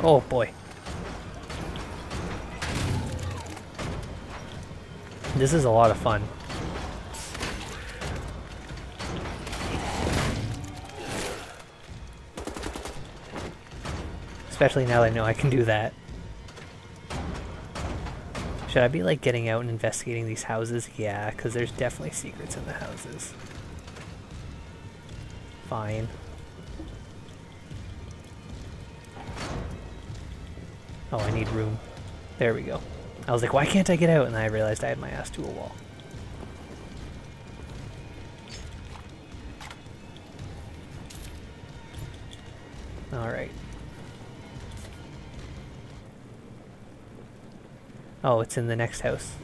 Oh boy. This is a lot of fun. Especially now that I know I can do that. Should I be like getting out and investigating these houses? Yeah, because there's definitely secrets in the houses. Fine. Oh, I need room. There we go. I was like, why can't I get out? And then I realized I had my ass to a wall. Alright. Oh, it's in the next house.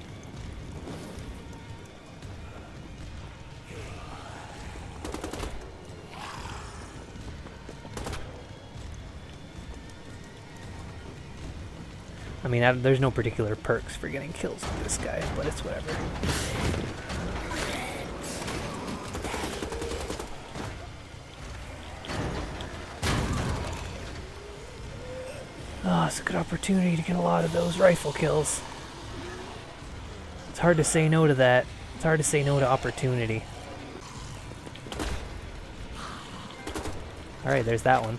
I mean, there's no particular perks for getting kills with this guy, but it's whatever. Oh, it's a good opportunity to get a lot of those rifle kills. It's hard to say no to that. It's hard to say no to opportunity. Alright, there's that one.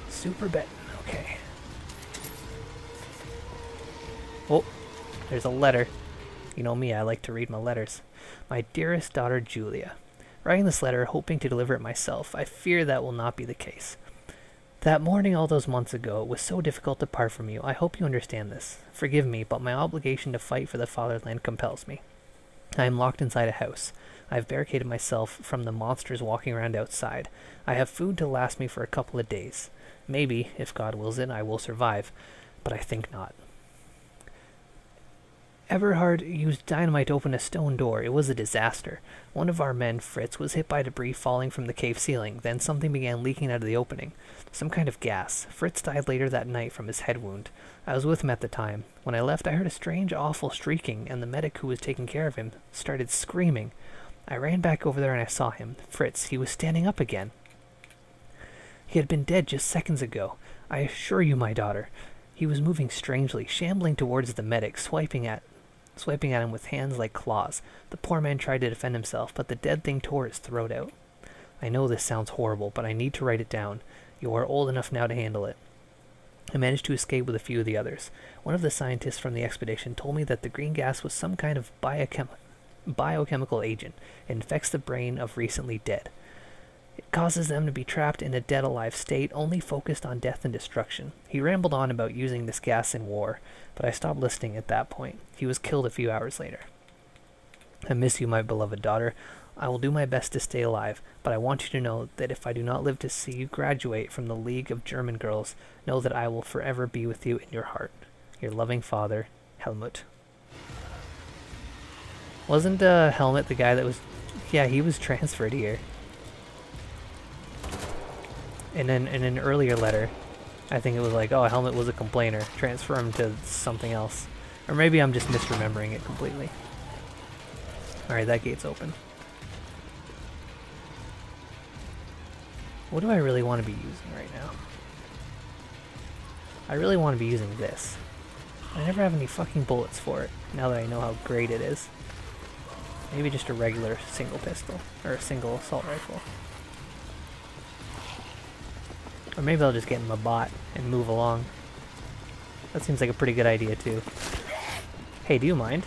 Super bet. Okay. Oh, there's a letter. You know me, I like to read my letters. My dearest daughter, Julia. Writing this letter, hoping to deliver it myself, I fear that will not be the case. That morning all those months ago, it was so difficult to part from you. I hope you understand this. Forgive me, but my obligation to fight for the fatherland compels me. I am locked inside a house. I have barricaded myself from the monsters walking around outside. I have food to last me for a couple of days. Maybe, if God wills it, I will survive, but I think not. Everhard used dynamite to open a stone door. It was a disaster. One of our men, Fritz, was hit by debris falling from the cave ceiling. Then something began leaking out of the opening. Some kind of gas. Fritz died later that night from his head wound. I was with him at the time. When I left, I heard a strange, awful shrieking, and the medic who was taking care of him started screaming. I ran back over there and I saw him. Fritz, he was standing up again. He had been dead just seconds ago. I assure you, my daughter. He was moving strangely, shambling towards the medic, swiping at him with hands like claws. The poor man tried to defend himself, but the dead thing tore his throat out. I know this sounds horrible, but I need to write it down. You are old enough now to handle it. I managed to escape with a few of the others. One of the scientists from the expedition told me that the green gas was some kind of biochemical agent. It infects the brain of recently dead. It causes them to be trapped in a dead-alive state, only focused on death and destruction. He rambled on about using this gas in war, but I stopped listening at that point. He was killed a few hours later. I miss you, my beloved daughter. I will do my best to stay alive, but I want you to know that if I do not live to see you graduate from the League of German Girls, know that I will forever be with you in your heart. Your loving father, Helmut. Wasn't Helmut the guy that was... Yeah, he was transferred here. And then in an earlier letter, I think it was like, oh, Helmut was a complainer. Transfer him to something else. Or maybe I'm just misremembering it completely. Alright, that gate's open. What do I really want to be using right now? I really want to be using this. I never have any fucking bullets for it, now that I know how great it is. Maybe just a regular single pistol, or a single assault rifle. Or maybe I'll just get in my bot and move along. That seems like a pretty good idea too. Hey, do you mind?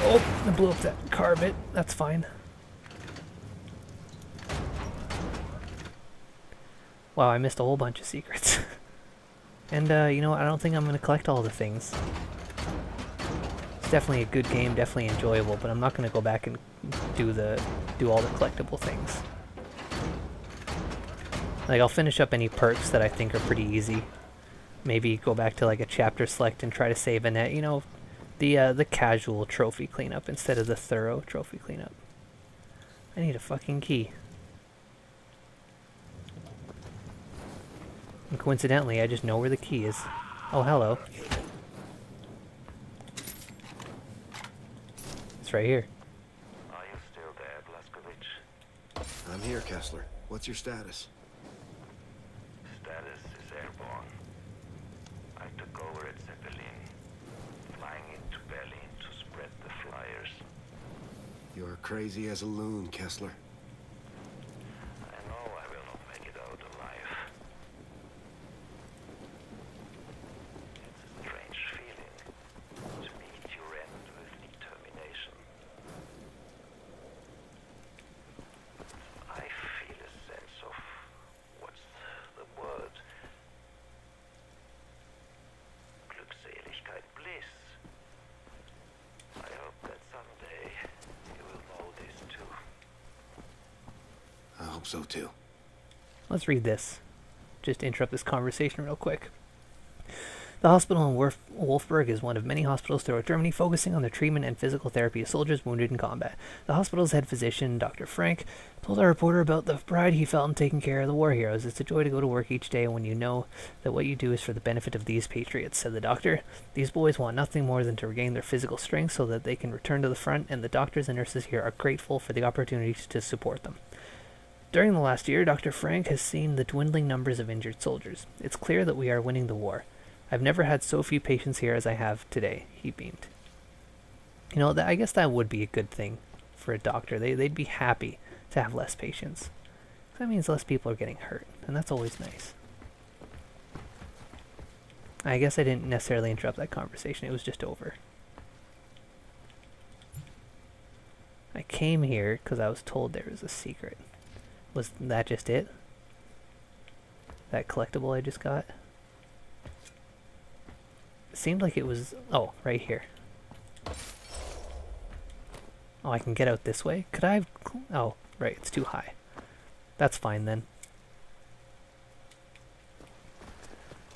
Oh, I blew up that car bit. That's fine. Wow, I missed a whole bunch of secrets. And, you know what? I don't think I'm going to collect all the things. definitely a good game, definitely enjoyable, but I'm not going to go back and do all the collectible things. Like, I'll finish up any perks that I think are pretty easy. Maybe go back to like a chapter select and try to save a net, you know, the casual trophy cleanup instead of the thorough trophy cleanup. I need a fucking key. And coincidentally, I just know where the key is. Oh, hello. It's right here. Are you still there, Blazkowicz? I'm here, Kessler. What's your status? Status is airborne. I took over at Zeppelin, flying into Berlin to spread the flyers. You're crazy as a loon, Kessler. I know I will not make it out alive. It's a strange feeling to meet your end with determination. I feel a sense of what's the word? Glückseligkeit, bliss. I hope that someday you will know this too. I hope so, too. Let's read this. Just interrupt this conversation real quick. The hospital in Wolfsburg is one of many hospitals throughout Germany focusing on the treatment and physical therapy of soldiers wounded in combat. The hospital's head physician, Dr. Frank, told our reporter about the pride he felt in taking care of the war heroes. It's a joy to go to work each day when you know that what you do is for the benefit of these patriots, said the doctor. These boys want nothing more than to regain their physical strength so that they can return to the front, and the doctors and nurses here are grateful for the opportunity to support them. During the last year, Dr. Frank has seen the dwindling numbers of injured soldiers. It's clear that we are winning the war. I've never had so few patients here as I have today, he beamed. You know, I guess that would be a good thing for a doctor. They'd be happy to have less patients. That means less people are getting hurt, and that's always nice. I guess I didn't necessarily interrupt that conversation. It was just over. I came here because I was told there was a secret. Was that just it? That collectible I just got? It seemed like it was... Oh, right here. Oh, I can get out this way? Could I have... Oh, right, it's too high. That's fine then.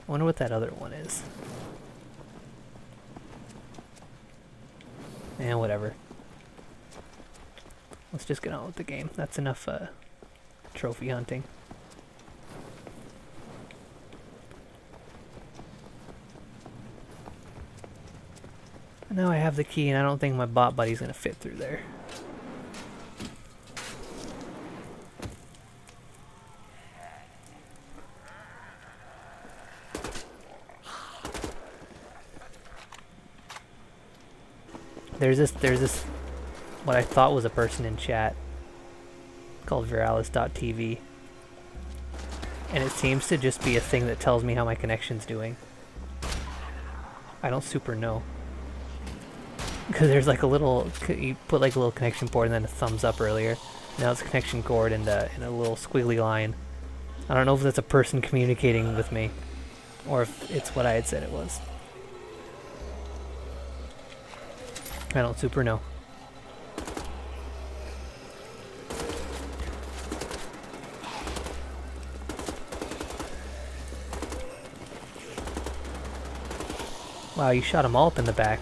I wonder what that other one is. Whatever. Let's just get on with the game. That's enough trophy hunting. Now I have the key, and I don't think my bot buddy's gonna fit through there. There's this, what I thought was a person in chat, called Viralis.tv, and it seems to just be a thing that tells me how my connection's doing. I don't super know. Because there's like a little, you put like a little connection port and then a thumbs up earlier. Now it's a connection cord and a little squiggly line. I don't know if that's a person communicating with me, or if it's what I had said it was. I don't super know. Wow, you shot them all up in the back.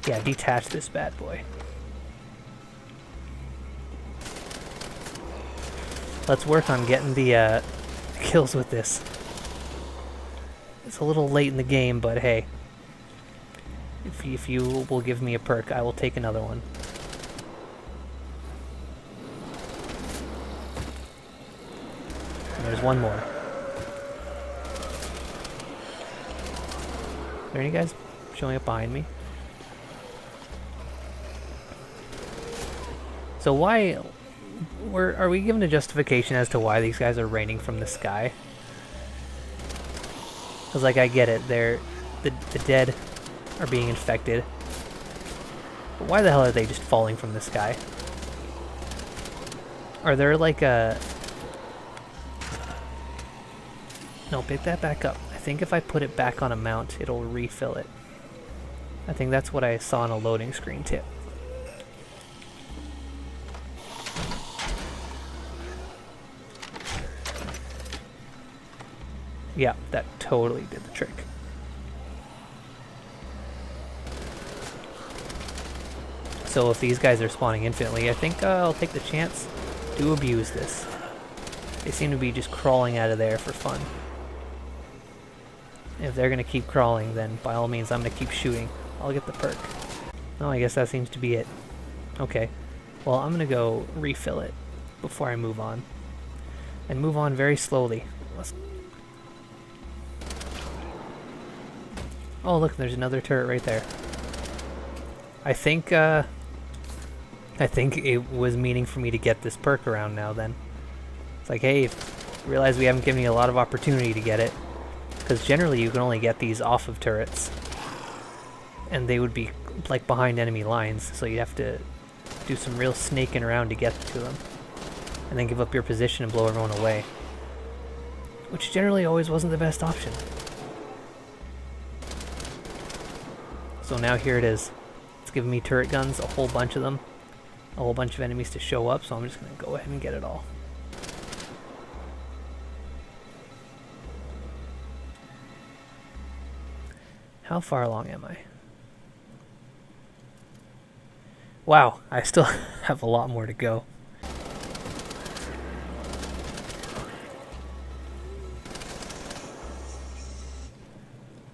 Yeah, detach this bad boy. Let's work on getting the kills with this. It's a little late in the game, but hey. If you will give me a perk, I will take another one. And there's one more. Are there any guys showing up behind me? So why... are we given a justification as to why these guys are raining from the sky? Because, like, I get it. The dead are being infected. But why the hell are they just falling from the sky? Are there like a... No, pick that back up. I think if I put it back on a mount, it'll refill it. I think that's what I saw on a loading screen tip. Yeah, that totally did the trick. So if these guys are spawning infinitely, I think I'll take the chance to abuse this. They seem to be just crawling out of there for fun. If they're going to keep crawling, then by all means I'm going to keep shooting. I'll get the perk. Oh, I guess that seems to be it. Okay. Well, I'm going to go refill it before I move on. And move on very slowly. Oh, look, there's another turret right there. I think it was meaning for me to get this perk around now then. It's like, hey, realize we haven't given you a lot of opportunity to get it. Because generally you can only get these off of turrets. And they would be like behind enemy lines, so you'd have to do some real snaking around to get to them. And then give up your position and blow everyone away. Which generally always wasn't the best option. So now here it is. It's giving me turret guns, a whole bunch of them. A whole bunch of enemies to show up, so I'm just going to go ahead and get it all. How far along am I? Wow, I still have a lot more to go.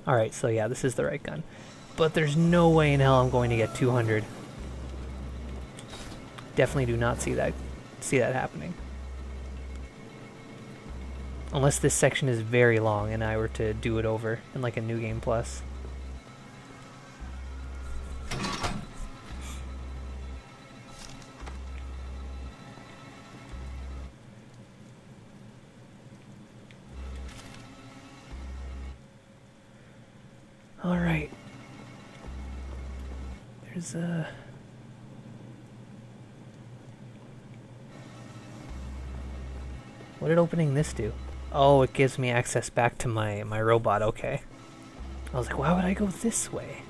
Alright, so yeah, this is the right gun. But there's no way in hell I'm going to get 200. Definitely do not see that happening. Unless this section is very long and I were to do it over in like a New Game Plus. Alright. There's a... What did opening this do? Oh, it gives me access back to my robot, okay. I was like, why would I go this way?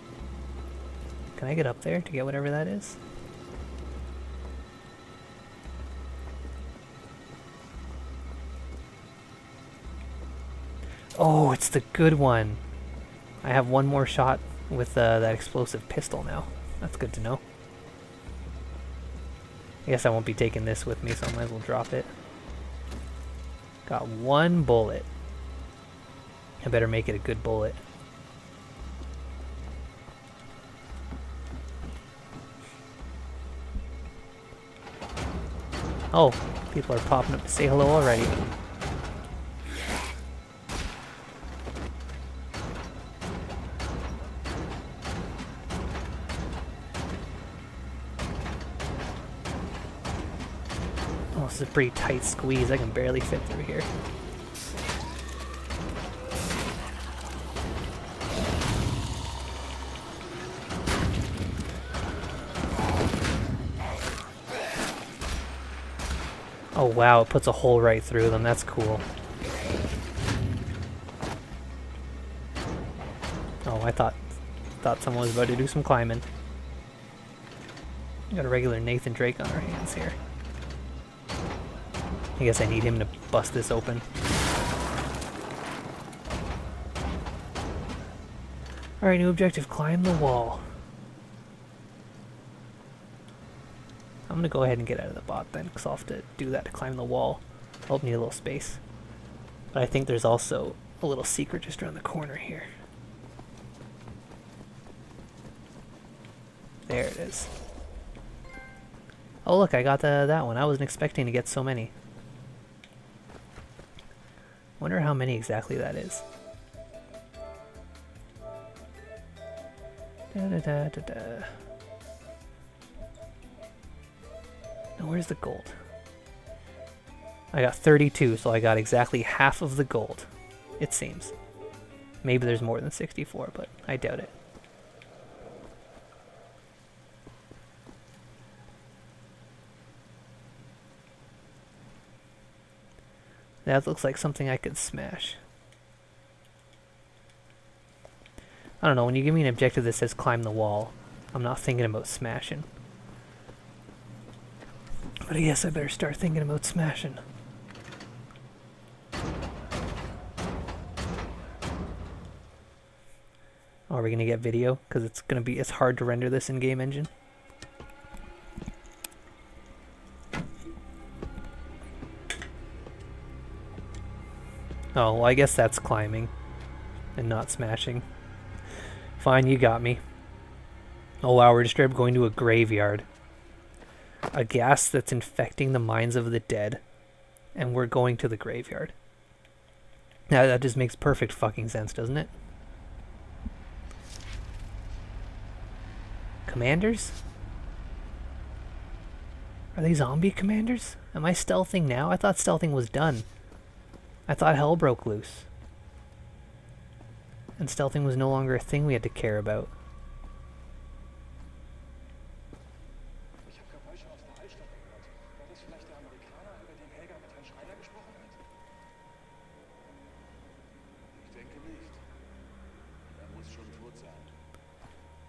Can I get up there to get whatever that is? Oh, it's the good one. I have one more shot with that explosive pistol now. That's good to know. I guess I won't be taking this with me, so I might as well drop it. Got one bullet. I better make it a good bullet. Oh, people are popping up to say hello already. Oh, this is a pretty tight squeeze. I can barely fit through here. Oh wow, it puts a hole right through them. That's cool. Oh, I thought someone was about to do some climbing. We got a regular Nathan Drake on our hands here. I guess I need him to bust this open. Alright, new objective, climb the wall. I'm gonna go ahead and get out of the bot then, because I'll have to do that to climb the wall. I'll need a little space. But I think there's also a little secret just around the corner here. There it is. Oh look, I got that one. I wasn't expecting to get so many. Wonder how many exactly that is. Da-da-da-da-da. Now where's the gold? I got 32, so I got exactly half of the gold, it seems. Maybe there's more than 64, but I doubt it. That looks like something I could smash. I don't know, when you give me an objective that says climb the wall, I'm not thinking about smashing. But I guess I better start thinking about smashing. Oh, are we gonna get video? Because it's hard to render this in game engine. Oh, well, I guess that's climbing and not smashing. Fine, you got me. Oh wow, we're just going to a graveyard. A gas that's infecting the minds of the dead. And we're going to the graveyard. Now that just makes perfect fucking sense, doesn't it? Commanders? Are they zombie commanders? Am I stealthing now? I thought stealthing was done. I thought hell broke loose. And stealthing was no longer a thing we had to care about.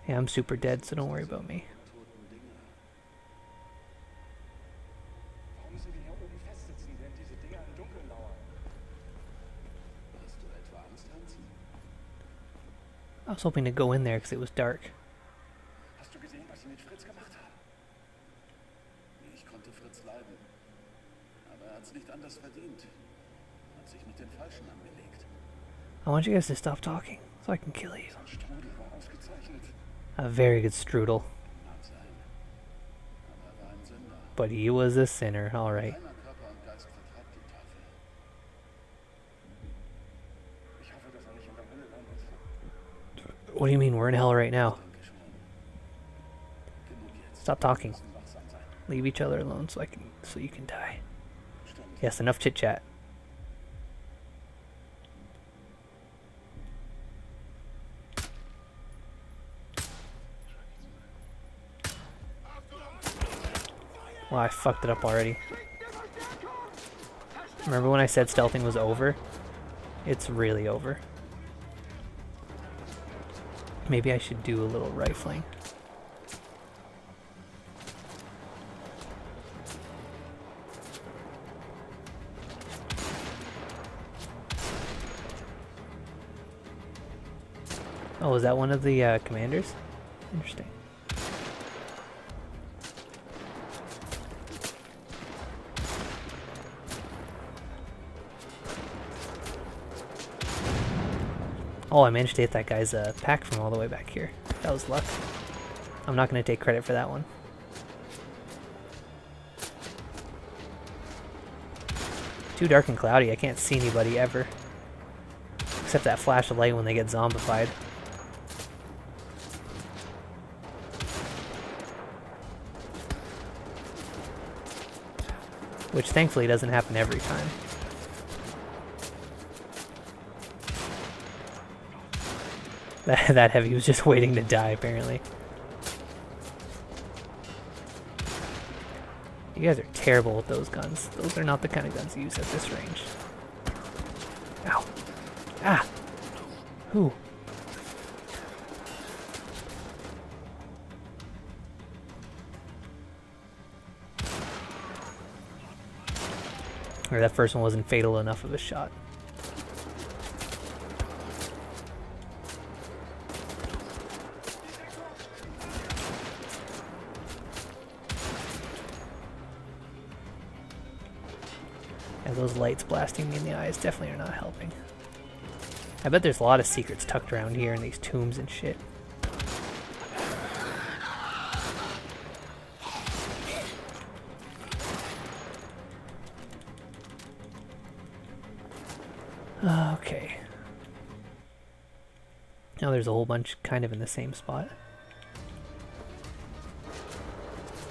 Yeah, I'm super dead, so don't worry about me. I was hoping to go in there because it was dark. I want you guys to stop talking so I can kill you. A very good strudel. But he was a sinner, alright. What do you mean, we're in hell right now? Stop talking. Leave each other alone so you can die. Yes, enough chit chat. Well, I fucked it up already. Remember when I said stealthing was over? It's really over. Maybe I should do a little rifling. Oh, is that one of the commanders? Interesting. Oh, I managed to hit that guy's pack from all the way back here. That was luck. I'm not going to take credit for that one. Too dark and cloudy, I can't see anybody ever. Except that flash of light when they get zombified. Which thankfully doesn't happen every time. That heavy was just waiting to die, apparently. You guys are terrible with those guns. Those are not the kind of guns you use at this range. Ow. Ah! Who? Or that first one wasn't fatal enough of a shot. Yeah, those lights blasting me in the eyes definitely are not helping. I bet there's a lot of secrets tucked around here in these tombs and shit. Okay. Now there's a whole bunch kind of in the same spot.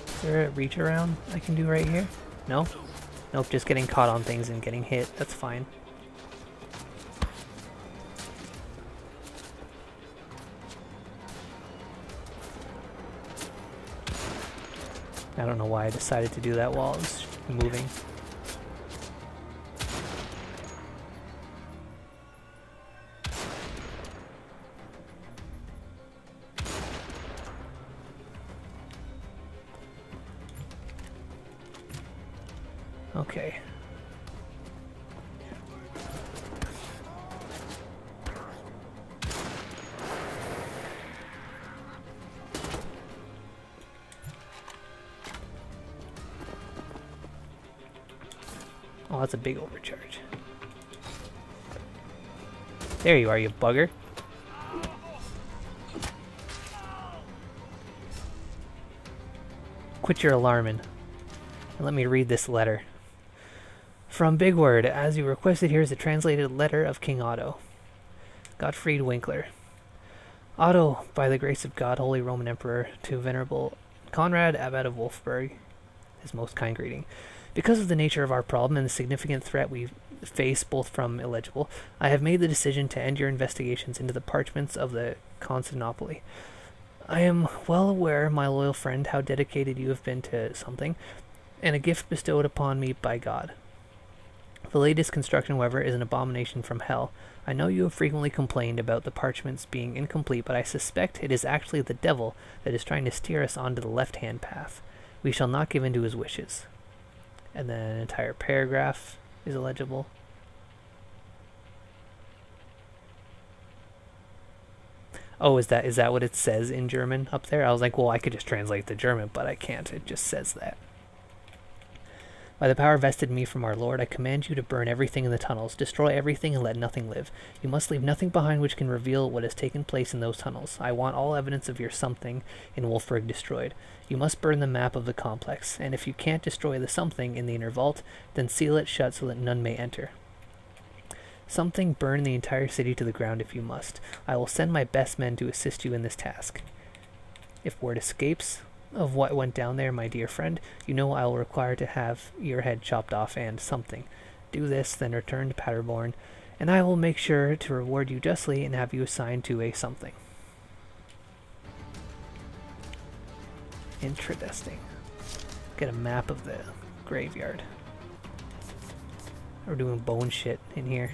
Is there a reach around I can do right here? No? Nope, just getting caught on things and getting hit. That's fine. I don't know why I decided to do that while I was moving. Okay. Oh, that's a big overcharge. There you are, you bugger. Quit your alarming. And let me read this letter. From Big Word, as you requested, here is a translated letter of King Otto. Gottfried Winkler. Otto, by the grace of God, Holy Roman Emperor, to Venerable Conrad, Abbot of Wolfsburg, his most kind greeting. Because of the nature of our problem and the significant threat we face both from illegible, I have made the decision to end your investigations into the parchments of the Constantinople. I am well aware, my loyal friend, how dedicated you have been to something, and a gift bestowed upon me by God. The latest construction, however, is an abomination from hell. I know you have frequently complained about the parchments being incomplete, but I suspect it is actually the devil that is trying to steer us onto the left-hand path. We shall not give in to his wishes. And then an entire paragraph is illegible. Oh, is that what it says in German up there? I was like, well, I could just translate the German, but I can't. It just says that. By the power vested in me from our Lord, I command you to burn everything in the tunnels, destroy everything and let nothing live. You must leave nothing behind which can reveal what has taken place in those tunnels. I want all evidence of your something in Wolfsburg destroyed. You must burn the map of the complex, and if you can't destroy the something in the inner vault, then seal it shut so that none may enter. Something, burn the entire city to the ground if you must. I will send my best men to assist you in this task. If word escapes of what went down there, my dear friend, you know I will require to have your head chopped off and something. Do this, then return to Paderborn, and I will make sure to reward you justly and have you assigned to a something. Interesting. Get a map of the graveyard. We're doing bone shit in here.